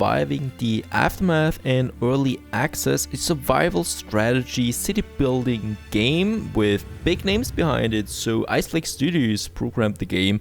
Surviving the Aftermath in Early Access, a survival strategy city building game with big names behind it. So Iceflake Studios programmed the game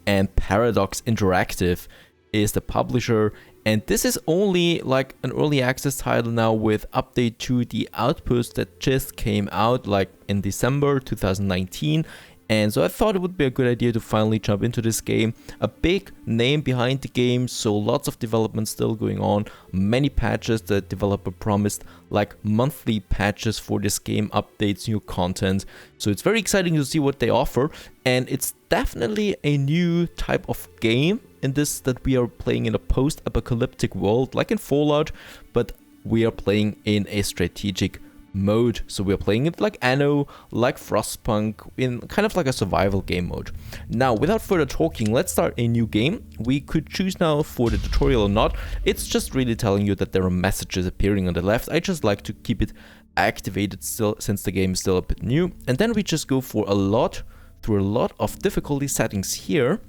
and Paradox Interactive is the publisher. And this is only like an early access title now with update to the Outpost that just came out like in December 2019. And so I thought it would be a good idea to finally jump into this game. A big name behind the game, so lots of development still going on. Many patches. The developer promised like monthly patches for this game, updates, new content. So it's very exciting to see what they offer. And it's definitely a new type of game in this that we are playing in a post-apocalyptic world like in Fallout, but we are playing in a strategic mode. So we're playing it like Anno, like Frostpunk, in kind of like a survival game mode. Now, without further talking, let's start a new game. We could choose now for the tutorial or not. It's just really telling you that there are messages appearing on the left. I just like to keep it activated still, since the game is still a bit new. And then we just go for through a lot of difficulty settings here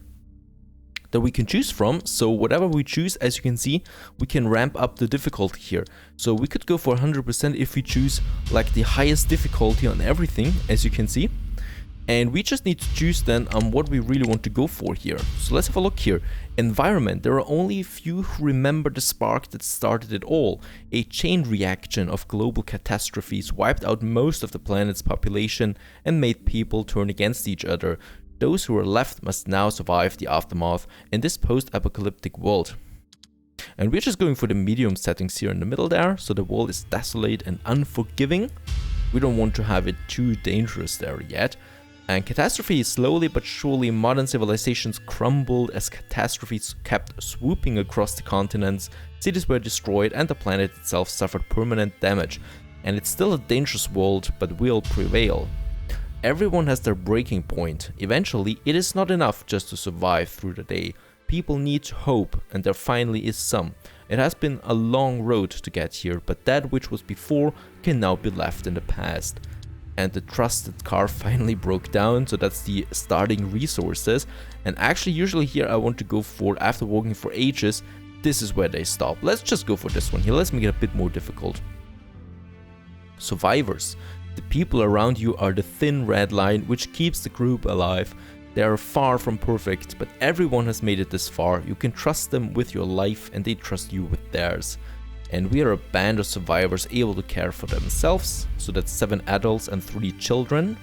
that we can choose from. So whatever we choose, as you can see, we can ramp up the difficulty here. So we could go for 100% if we choose like the highest difficulty on everything, as you can see. And we just need to choose then what we really want to go for here. So let's have a look here. Environment. There are only a few who remember the spark that started it all. A chain reaction of global catastrophes wiped out most of the planet's population and made people turn against each other. Those who are left must now survive the aftermath in this post-apocalyptic world. And we're just going for the medium settings here in the middle there, so the world is desolate and unforgiving. We don't want to have it too dangerous there yet. And catastrophe, slowly but surely modern civilizations crumbled as catastrophes kept swooping across the continents, cities were destroyed and the planet itself suffered permanent damage. And it's still a dangerous world, but will prevail. Everyone has their breaking point. Eventually, it is not enough just to survive through the day. People need hope, and there finally is some. It has been a long road to get here, but that which was before can now be left in the past. And the trusted car finally broke down, so that's the starting resources. And actually, usually here I want to go for, after walking for ages, this is where they stop. Let's just go for this one here. Let's make it a bit more difficult. Survivors. The people around you are the thin red line which keeps the group alive. They are far from perfect, but everyone has made it this far. You can trust them with your life and they trust you with theirs. And we are a band of survivors able to care for themselves. So that's 7 adults and 3 children.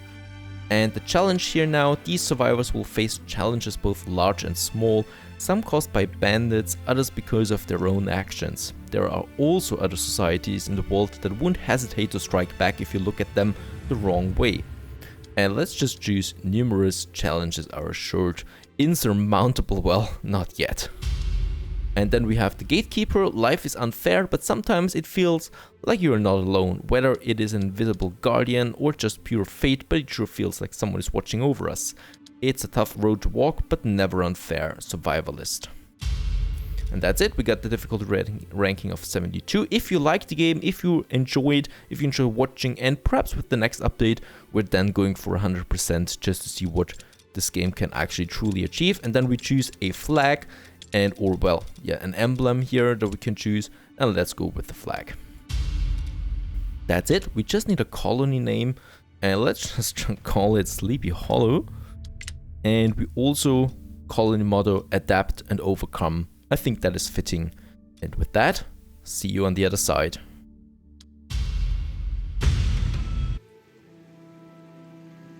And the challenge here now, these survivors will face challenges both large and small, some caused by bandits, others because of their own actions. There are also other societies in the world that won't hesitate to strike back if you look at them the wrong way. And let's just choose numerous challenges are assured. Insurmountable, well, not yet. And then we have the gatekeeper. Life is unfair, but sometimes it feels like you are not alone. Whether it is an invisible guardian or just pure fate, but it sure feels like someone is watching over us. It's a tough road to walk, but never unfair. Survivalist. And that's it. We got the difficulty ranking of 72. If you like the game, if you enjoy watching, and perhaps with the next update, we're then going for 100% just to see what this game can actually truly achieve. And then we choose a flag. An emblem here that we can choose, and let's go with the flag. That's it. We just need a colony name, and let's just call it Sleepy Hollow. And we also colony motto, adapt and overcome. I think that is fitting. And with that, see you on the other side.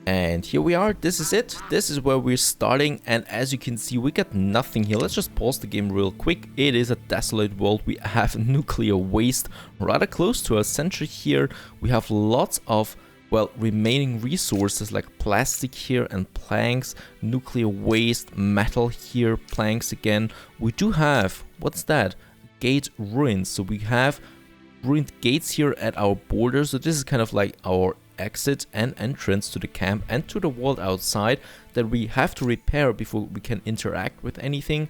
And here we are, this is it, this is where we're starting, and as you can see we got nothing here. Let's just pause the game real quick. It is a desolate world. We have nuclear waste rather close to our center here. We have lots of, well, remaining resources like plastic here and planks, nuclear waste, metal here, planks again. We do have, what's that? Gate ruins, so we have ruined gates here at our border, so this is kind of like our exit and entrance to the camp and to the world outside that we have to repair before we can interact with anything.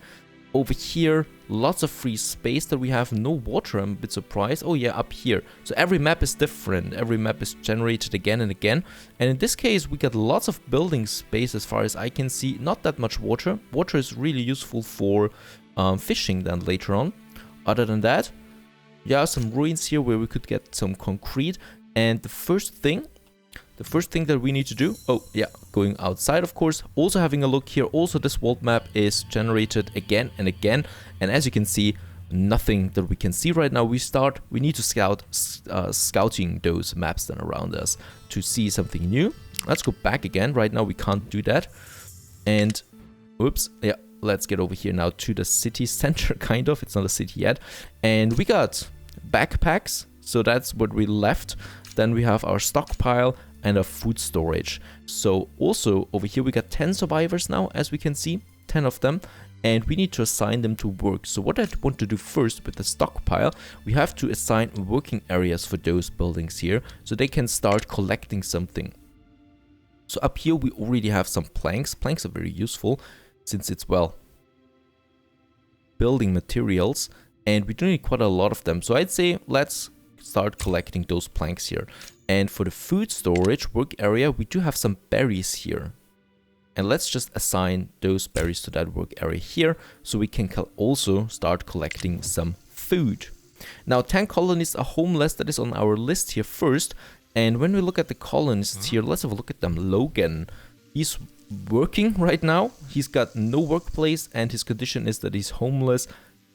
Over here, lots of free space that we have. No water, I'm a bit surprised. Oh yeah, up here. So every map is different. Every map is generated again and again. And in this case, we got lots of building space as far as I can see. Not that much water. Water is really useful for fishing then later on. other than that, yeah, some ruins here where we could get some concrete. And the first thing that we need to do, oh yeah, going outside of course, also having a look here. Also this world map is generated again and again, and as you can see, nothing that we can see right now. We need to scouting those maps then around us to see something new. Let's go back again. Right now we can't do that. And oops, yeah, let's get over here now to the city center, kind of. It's not a city yet. And we got backpacks, so that's what we left. Then we have our stockpile and a food storage. So also over here we got 10 survivors now, as we can see, 10 of them, and we need to assign them to work. So what I want to do first with the stockpile, we have to assign working areas for those buildings here so they can start collecting something. So up here we already have some planks. Planks are very useful since it's, well, building materials, and we do need quite a lot of them. So I'd say let's start collecting those planks here. And for the food storage work area, we do have some berries here. And let's just assign those berries to that work area here, so we can also start collecting some food. Now 10 colonists are homeless, that is on our list here first. And when we look at the colonists here, let's have a look at them. Logan, he's working right now. He's got no workplace and his condition is that he's homeless.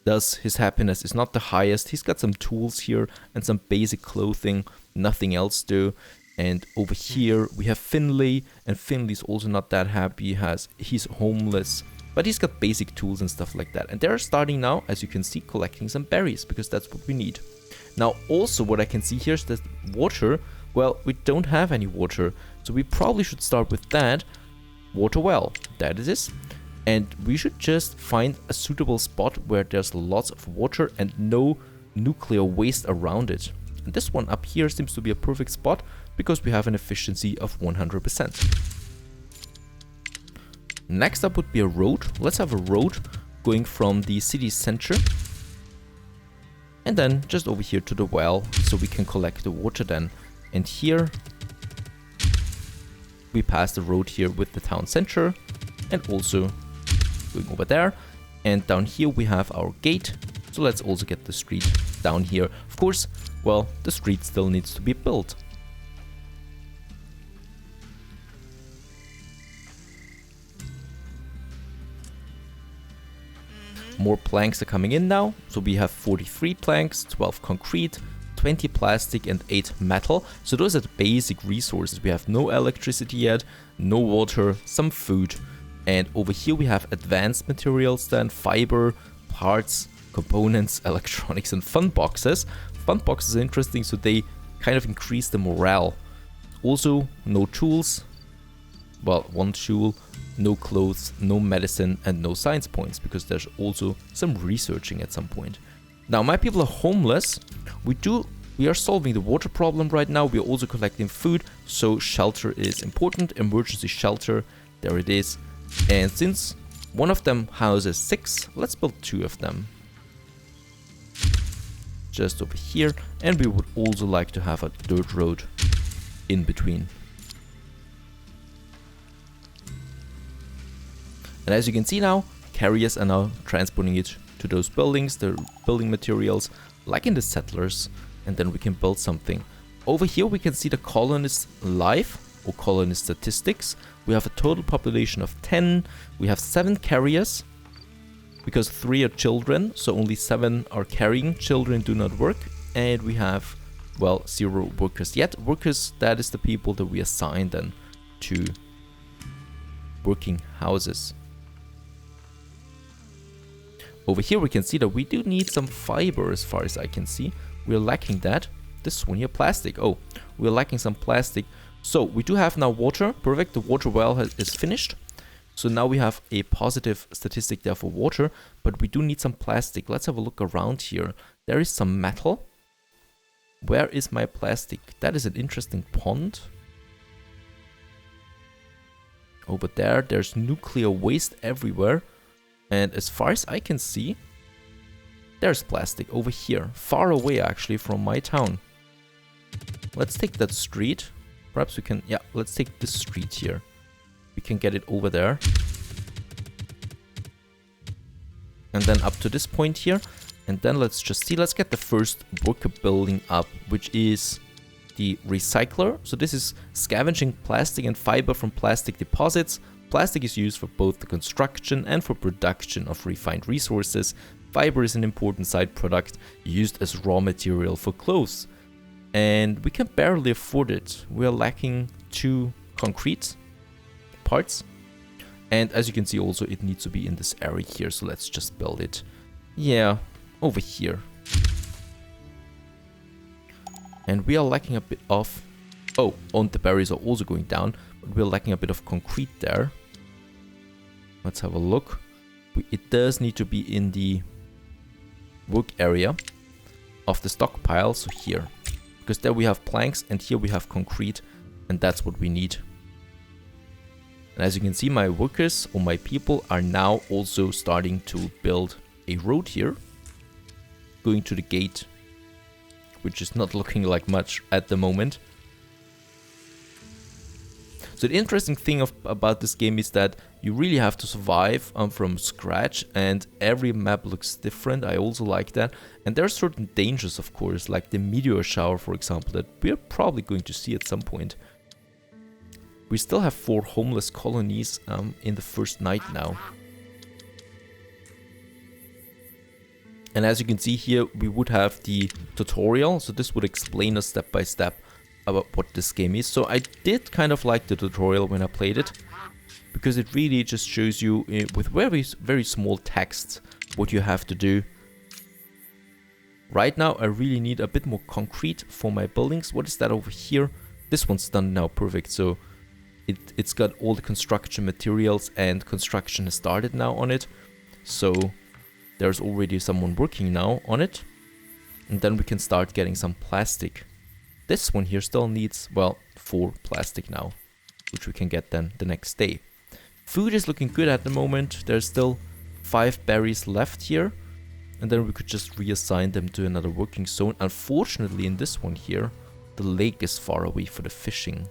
Thus his happiness is not the highest. He's got some tools here and some basic clothing, nothing else though. And over here we have Finley, and Finley's also not that happy. He's homeless, but he's got basic tools and stuff like that. And they're starting now, as you can see, collecting some berries because that's what we need. Now also what I can see here is that water, well, we don't have any water, so we probably should start with that. Water well, that it is. And we should just find a suitable spot where there's lots of water and no nuclear waste around it. And this one up here seems to be a perfect spot because we have an efficiency of 100%. Next up would be a road. Let's have a road going from the city center and then just over here to the well so we can collect the water then. And here we pass the road here with the town center and also going over there. And down here we have our gate, so let's also get the street down here. Of course, well, the street still needs to be built. More planks are coming in now, so we have 43 planks, 12 concrete, 20 plastic and 8 metal. So those are the basic resources. We have no electricity yet, no water, some food. And over here we have advanced materials then, fiber, parts, components, electronics and fun boxes. Fun boxes are interesting, so they kind of increase the morale. Also, no tools, well, one tool, no clothes, no medicine and no science points, because there's also some researching at some point. Now my people are homeless. We are solving the water problem right now. We are also collecting food, so shelter is important. Emergency shelter, there it is. And since one of them houses 6, let's build 2 of them. Just over here. And we would also like to have a dirt road in between. And as you can see now, carriers are now transporting it to those buildings, the building materials, like in the settlers. And then we can build something. Over here we can see the colonists' life or colonist statistics. We have a total population of 10. We have 7 carriers because 3 are children, so only 7 are carrying. Children do not work. And we have, well, 0 workers yet. Workers, that is the people that we assign then to working houses. Over here we can see that we do need some fiber as far as I can see. We're lacking that. This one here, plastic. Oh, we're lacking some plastic. So we do have now water. Perfect. The water well is finished. So now we have a positive statistic there for water, but we do need some plastic. Let's have a look around here. There is some metal. Where is my plastic? That is an interesting pond. Over there, there's nuclear waste everywhere. And as far as I can see, there's plastic over here, far away actually from my town. Let's take that street. Perhaps we can, yeah, let's take this street here. We can get it over there. And then up to this point here. And then let's just see, let's get the first worker building up, which is the recycler. So this is scavenging plastic and fiber from plastic deposits. Plastic is used for both the construction and for production of refined resources. Fiber is an important side product used as raw material for clothes. And we can barely afford it. We are lacking 2 concrete parts. And as you can see also, it needs to be in this area here. So let's just build it. Yeah, over here. And we are lacking a bit of... Oh, and the berries are also going down. But we're lacking a bit of concrete there. Let's have a look. It does need to be in the work area of the stockpile. So here. Because there we have planks and here we have concrete. And that's what we need. And as you can see, my workers or my people are now also starting to build a road here. Going to the gate. Which is not looking like much at the moment. So the interesting thing about this game is that you really have to survive from scratch, and every map looks different. I also like that. And there are certain dangers, of course, like the meteor shower, for example, that we're probably going to see at some point. We still have 4 homeless colonies in the first night now. And as you can see here, we would have the tutorial. So this would explain us step by step about what this game is. So I did kind of like the tutorial when I played it, because it really just shows you with very small text what you have to do. Right now I really need a bit more concrete for my buildings. What is that over here? This one's done now, perfect. So it's got all the construction materials and construction has started now on it. So there's already someone working now on it. And then we can start getting some plastic. This one here still needs, well, 4 plastic now, which we can get then the next day. Food is looking good at the moment. There's still 5 berries left here. And then we could just reassign them to another working zone. Unfortunately, in this one here, the lake is far away for the fishing.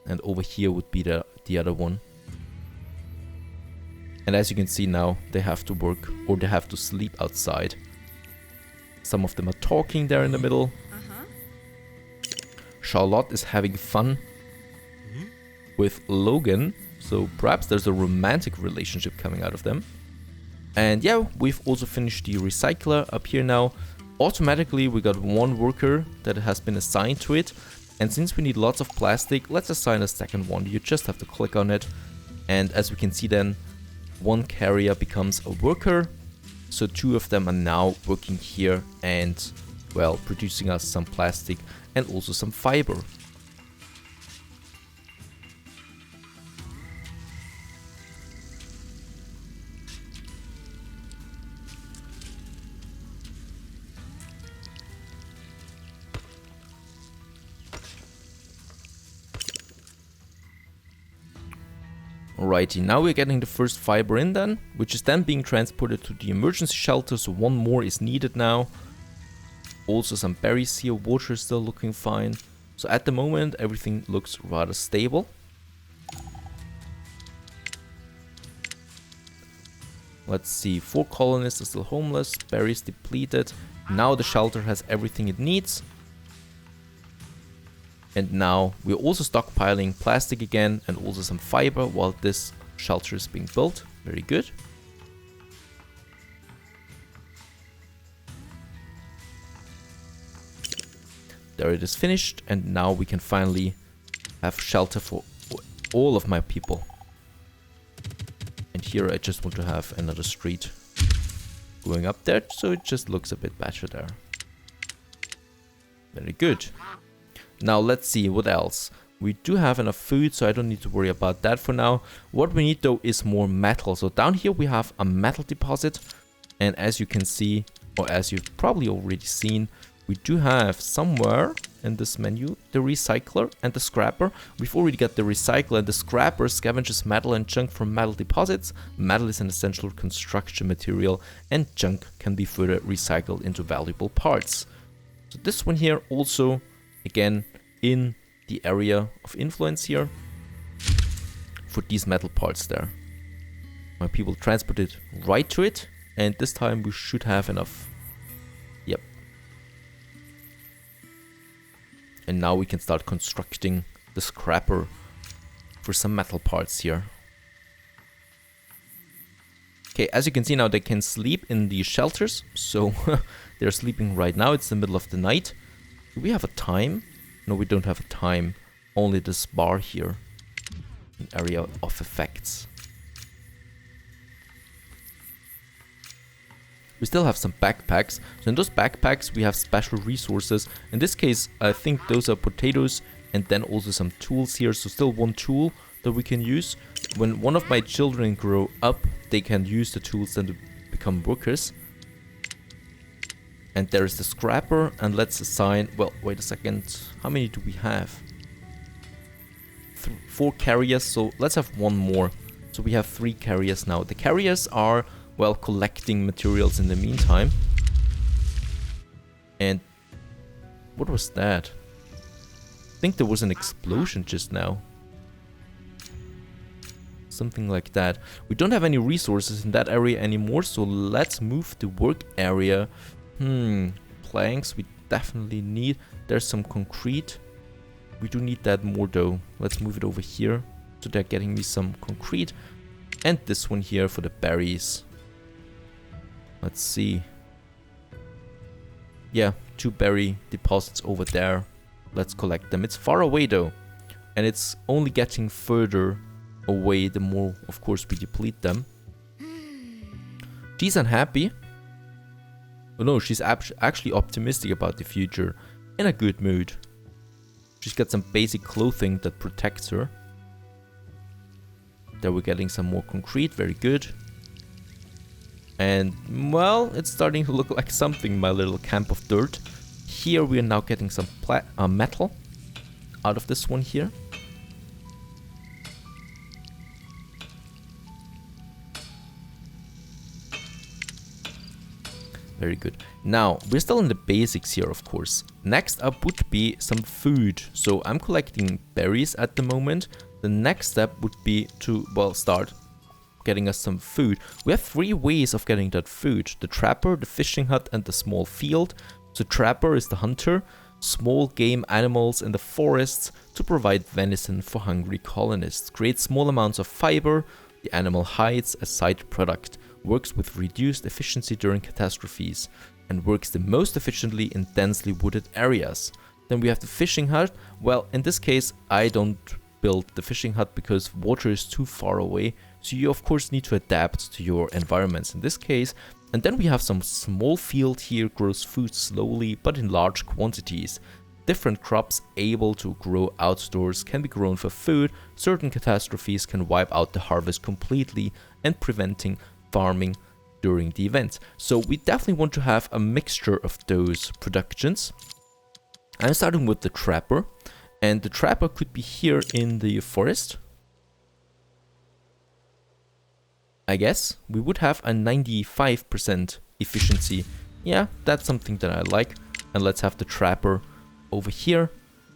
And over here would be the other one. And as you can see now, they have to work or they have to sleep outside. Some of them are talking there in the middle. Charlotte is having fun with Logan. So perhaps there's a romantic relationship coming out of them. And yeah, we've also finished the recycler up here now. Automatically, we got 1 worker that has been assigned to it. And since we need lots of plastic, let's assign a second one. You just have to click on it. And as we can see then, 1 carrier becomes a worker. So 2 of them are now working here and, well, producing us some plastic and also some fiber. Alrighty, now we're getting the first fiber in then, which is then being transported to the emergency shelter, so 1 more is needed now. Also some berries here, water is still looking fine. So at the moment everything looks rather stable. Let's see, 4 colonists are still homeless, berries depleted. Now the shelter has everything it needs. And now we're also stockpiling plastic again and also some fiber while this shelter is being built. Very good. There it is finished, and now we can finally have shelter for all of my people. And here I just want to have another street going up there, so it just looks a bit better there. Very good. Now let's see what else. We do have enough food, so I don't need to worry about that for now. What we need though is more metal. So down here we have a metal deposit, and as you can see, or as you've probably already seen, we do have somewhere in this menu the recycler and the scrapper. We've already got the recycler, and the scrapper scavenges metal and junk from metal deposits. Metal is an essential construction material, and junk can be further recycled into valuable parts. So this one here also, again, in the area of influence here for these metal parts there. My people transported right to it. And this time we should have enough. Yep. And now we can start constructing the scrapper for some metal parts here. Okay, as you can see now, they can sleep in these shelters. So they're sleeping right now. It's the middle of the night. Do we have a time? No, we don't have a time. Only this bar here. An area of effects. We still have some backpacks. So in those backpacks we have special resources. In this case, I think those are potatoes and then also some tools here. So still one tool that we can use. When one of my children grow up, they can use the tools then to become workers. And there is the scrapper, and let's assign, well, wait a second, how many do we have? 4 carriers, so let's have one more. So we have 3 carriers now. The carriers are, well, collecting materials in the meantime. And what was that? I think there was an explosion just now. Something like that. We don't have any resources in that area anymore, so let's move the work area. Planks we definitely need. There's some concrete. We do need that more though. Let's move it over here. So they're getting me some concrete. And this one here for the berries. Let's see. Yeah, 2 berry deposits over there. Let's collect them. It's far away though. And it's only getting further away the more, of course, we deplete them. She's unhappy. Oh no, she's actually optimistic about the future. In a good mood. She's got some basic clothing that protects her. There we're getting some more concrete, very good. And, well, it's starting to look like something, my little camp of dirt. Here we are now getting some metal out of this one here. Very good. Now, we're still in the basics here, of course. Next up would be some food. So I'm collecting berries at the moment. The next step would be to, well, start getting us some food. We have 3 ways of getting that food. The trapper, the fishing hut, and the small field. So trapper is the hunter. Small game animals in the forests to provide venison for hungry colonists. Create small amounts of fiber. The animal hides a side product. Works with reduced efficiency during catastrophes and works the most efficiently in densely wooded areas. Then we have the fishing hut. Well, in this case, I don't build the fishing hut because water is too far away. So you of course need to adapt to your environments in this case. And then we have some small field here, grows food slowly but in large quantities. Different crops able to grow outdoors can be grown for food. Certain catastrophes can wipe out the harvest completely and preventing farming during the event. So we definitely want to have a mixture of those productions. I'm starting with the trapper, and the trapper could be here in the forest. I guess we would have a 95% efficiency. Yeah, that's something that I like. And let's have the trapper over here.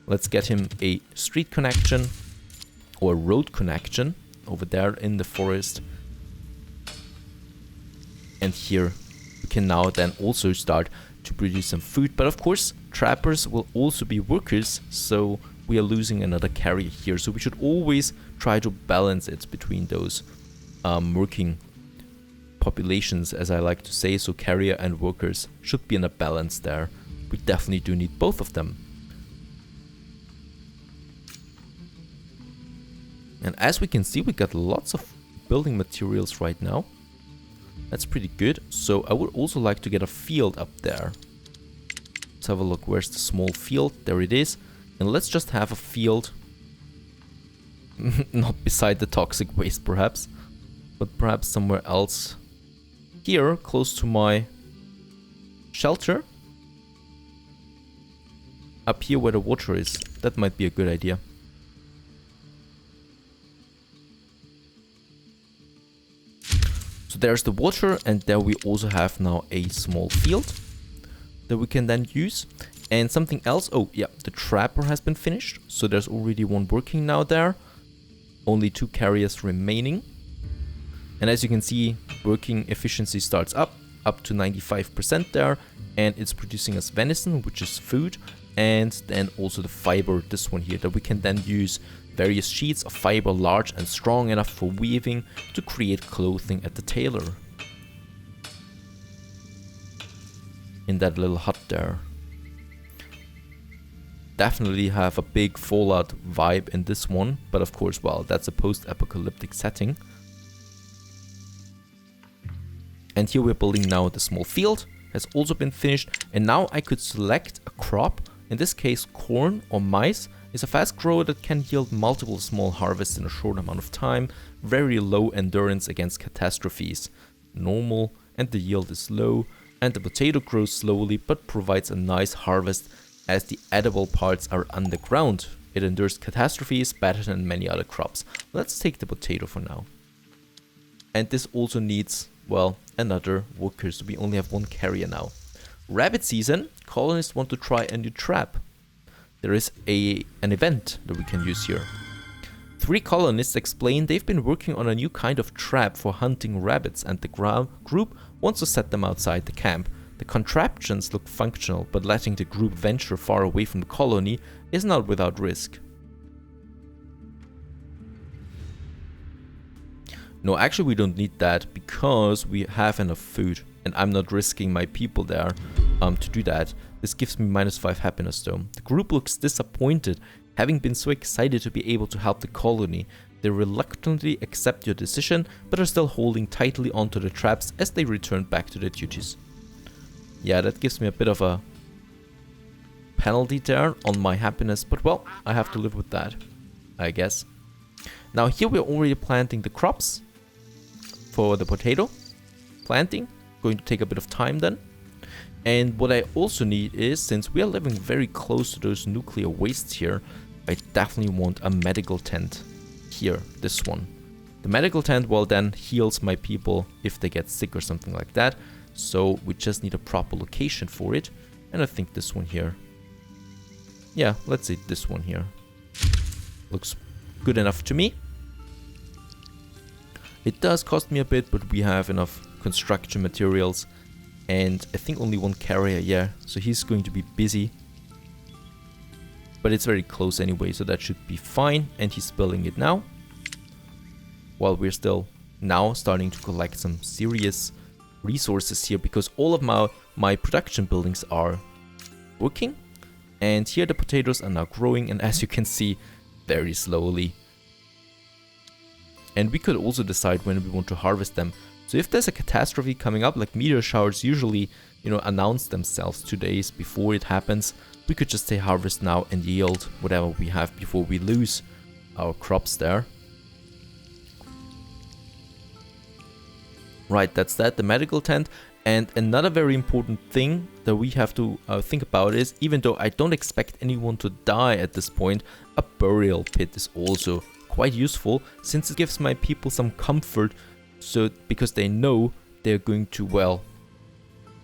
Let's get him a street connection or road connection over there in the forest. And here we can now then also start to produce some food. But of course, trappers will also be workers, so we are losing another carrier here. So we should always try to balance it between those working populations, as I like to say. So carrier and workers should be in a balance there. We definitely do need both of them. And as we can see, we got lots of building materials right now. That's pretty good. So I would also like to get a field up there. Let's have a look. Where's the small field? There it is. And let's just have a field. Not beside the toxic waste perhaps, but perhaps somewhere else. Here, close to my shelter. Up here where the water is. That might be a good idea. So there's the water, and there we also have now a small field that we can then use. And something else, oh yeah, the trapper has been finished. So there's already one working now there. Only 2 carriers remaining. And as you can see, working efficiency starts up to 95% there, and it's producing us venison, which is food, and then also the fiber, this one here, that we can then use various sheets of fiber large and strong enough for weaving to create clothing at the tailor. In that little hut there. Definitely have a big Fallout vibe in this one, but of course, well, that's a post-apocalyptic setting. And here we're building now the small field, has also been finished, and now I could select a crop. In this case, corn or maize is a fast grower that can yield multiple small harvests in a short amount of time, very low endurance against catastrophes, normal, and the yield is low, and the potato grows slowly but provides a nice harvest as the edible parts are underground. It endures catastrophes better than many other crops. Let's take the potato for now. And this also needs, well, another worker, so we only have one carrier now. Rabbit season, colonists want to try a new trap. There is an event that we can use here. 3 colonists explain they've been working on a new kind of trap for hunting rabbits, and the group wants to set them outside the camp. The contraptions look functional, but letting the group venture far away from the colony is not without risk. No, actually we don't need that because we have enough food, and I'm not risking my people there to do that. This gives me -5 happiness though. The group looks disappointed, having been so excited to be able to help the colony. They reluctantly accept your decision, but are still holding tightly onto the traps as they return back to their duties. Yeah, that gives me a bit of a penalty there on my happiness, but well, I have to live with that, I guess. Now here we're already planting the crops for the potato planting. Going to take a bit of time then. And what I also need is, since we are living very close to those nuclear wastes here, I definitely want a medical tent here, this one. The medical tent, well, then heals my people if they get sick or something like that. So we just need a proper location for it. And I think this one here. Yeah, let's say this one here. Looks good enough to me. It does cost me a bit, but we have enough construction materials. And I think only one carrier, yeah. So he's going to be busy. But it's very close anyway, so that should be fine. And he's building it now. While we're still now starting to collect some serious resources here, because all of my production buildings are working. And here the potatoes are now growing, and as you can see, very slowly. And we could also decide when we want to harvest them. So if there's a catastrophe coming up, like meteor showers usually, announce themselves 2 days before it happens, we could just say harvest now and yield whatever we have before we lose our crops there. Right, that's that, the medical tent. And another very important thing that we have to think about is, even though I don't expect anyone to die at this point, a burial pit is also quite useful, since it gives my people some comfort, so because they know they're going to, well,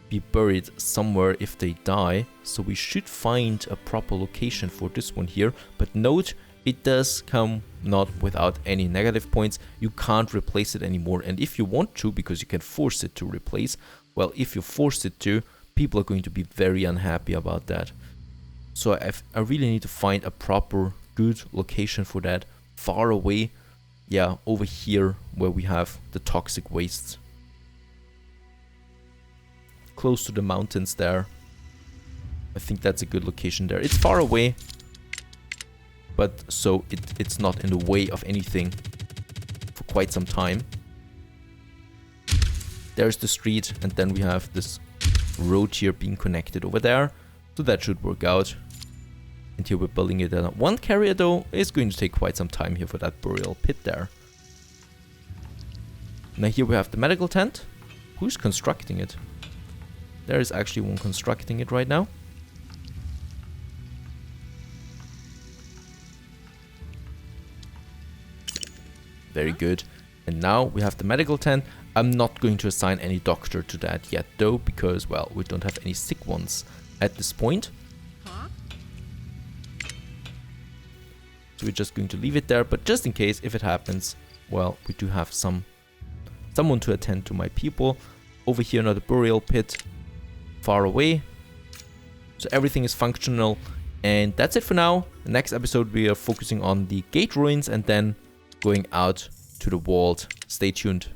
be buried somewhere if they die. So we should find a proper location for this one here, but note, it does come not without any negative points. You can't replace it anymore, and if you want to, because you can force it to replace, well, if you force it to, people are going to be very unhappy about that. So I really need to find a proper, good location for that, far away, yeah, over here where we have the toxic wastes. Close to the mountains there. I think that's a good location there. It's far away, but so it's not in the way of anything for quite some time. There's the street, and then we have this road here being connected over there, so that should work out. And here we're building it. One carrier though is going to take quite some time here for that burial pit there. Now here we have the medical tent. Who's constructing it? There is actually one constructing it right now. Very good. And now we have the medical tent. I'm not going to assign any doctor to that yet though, because, well, we don't have any sick ones at this point. So we're just going to leave it there, but just in case, if it happens, well, we do have some someone to attend to my people. Over here, another burial pit far away. So everything is functional. And that's it for now. The next episode, we are focusing on the gate ruins and then going out to the vault. Stay tuned.